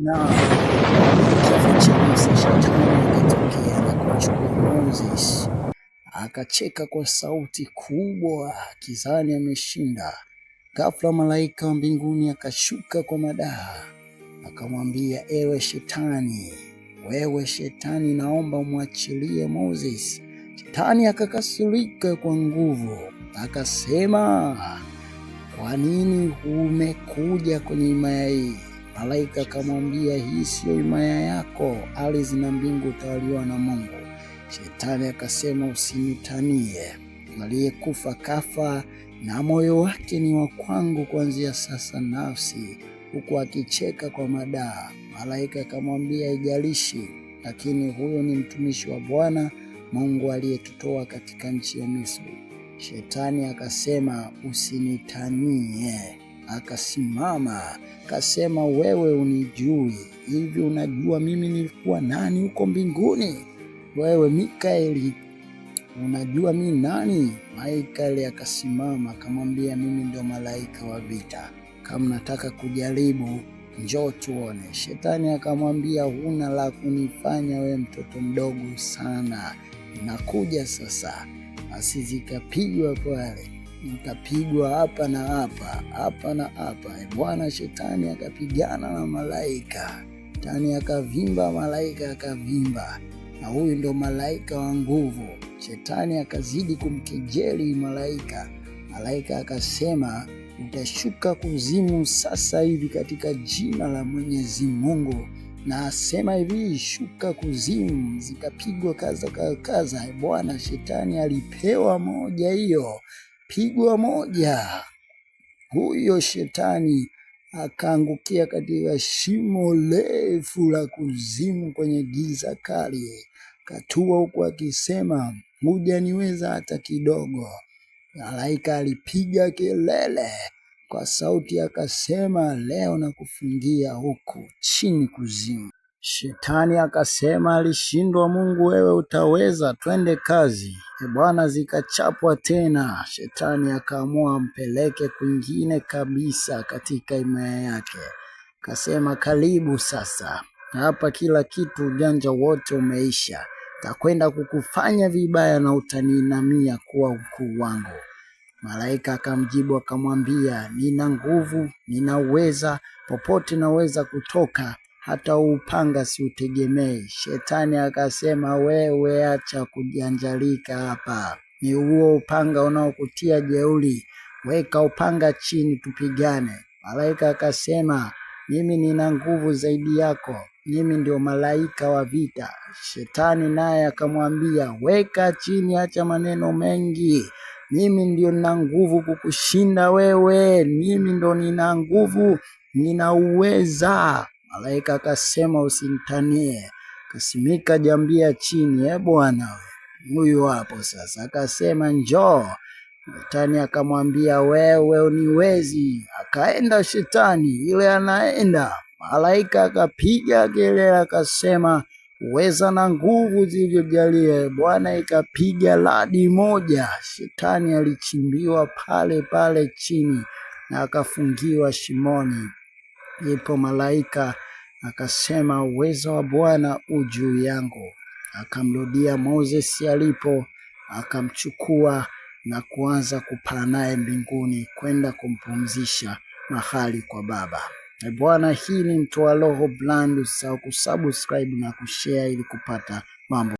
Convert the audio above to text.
Na kifo cha Musa, shetani akatokea na kumchukua Moses, akacheka kwa sauti kubwa akidhani ameshinda. Ghafla malaika wa mbinguni akashuka kwa madaha, akamwambia, ewe shetani, wewe shetani, naomba umwachilie Moses. Shetani akakasirika kwa nguvu, akasema, kwa nini umekuja kwenye himaya hii? Malaika akamwambia, hii siyo himaya yako, ardhi na mbingu utawaliwa na Mungu. Shetani akasema, usinitanie, aliyekufa kafa na moyo wake ni wa kwangu kuanzia sasa nafsi, huku akicheka kwa madaha. Malaika akamwambia, haijalishi, lakini huyo ni mtumishi wa Bwana Mungu aliyetutoa katika nchi ya Misri. Shetani akasema, usinitanie. Akasimama akasema, wewe unijui hivi? Unajua mimi nilikuwa nani huko mbinguni? Wewe Mikaeli, unajua mimi nani? Mikaeli akasimama akamwambia, mimi ndio malaika wa vita, kama nataka kujaribu njoo tuone. Shetani akamwambia, huna la kunifanya, we mtoto mdogo sana, nakuja sasa. Basi zikapigwa pale, nikapigwa hapa na hapa, hapa na hapa. Bwana shetani akapigana na malaika, shetani akavimba, malaika akavimba. Na huyu ndo malaika wa nguvu. Shetani akazidi kumkejeli malaika. Malaika akasema, utashuka kuzimu sasa hivi katika jina la Mwenyezi Mungu. Na asema hivi, shuka kuzimu. Zikapigwa kaza. Bwana shetani alipewa moja, hiyo pigwa moja. Huyo shetani akaangukia katika shimo refu la kuzimu kwenye giza kali. Katua huku akisema, hujaniweza hata kidogo. Malaika alipiga kelele kwa sauti akasema, leo nakufungia huku chini kuzimu. Shetani akasema, alishindwa Mungu, wewe utaweza, twende kazi. Bwana zikachapwa tena. Shetani akaamua ampeleke kwingine kabisa katika himaya yake. Kasema, karibu sasa, hapa kila kitu, ujanja wote umeisha, takwenda kukufanya vibaya na utaniinamia kuwa mkuu wangu. Malaika akamjibu akamwambia, nina nguvu, nina uweza, popote naweza kutoka, hata upanga siutegemei. Shetani akasema, wewe acha kujanjalika hapa, ni huo upanga unaokutia jeuri, weka upanga chini tupigane. Malaika akasema, mimi nina nguvu zaidi yako, mimi ndio malaika wa vita. Shetani naye akamwambia, weka chini, acha maneno mengi, mimi ndio nina nguvu kukushinda wewe, mimi ndio nina nguvu, nina uweza. Malaika akasema, usinitanie. Kasimika jambia chini, Bwana huyu hapo sasa. Akasema, njoo. Shetani akamwambia, wewe uniwezi. Akaenda shetani, ile anaenda. Malaika akapiga kelele akasema, uweza na nguvu zilivyojalia Bwana. Ikapiga radi moja, shetani alichimbiwa pale pale chini na akafungiwa shimoni. Ipo malaika akasema, uwezo wa Bwana ujuu yangu. Akamrudia Moses alipo, akamchukua na kuanza kupaa naye mbinguni kwenda kumpumzisha mahali kwa Baba. Bwana, hii ni Mtoa Roho Brand. Usisahau kusubscribe na kushare ili kupata mambo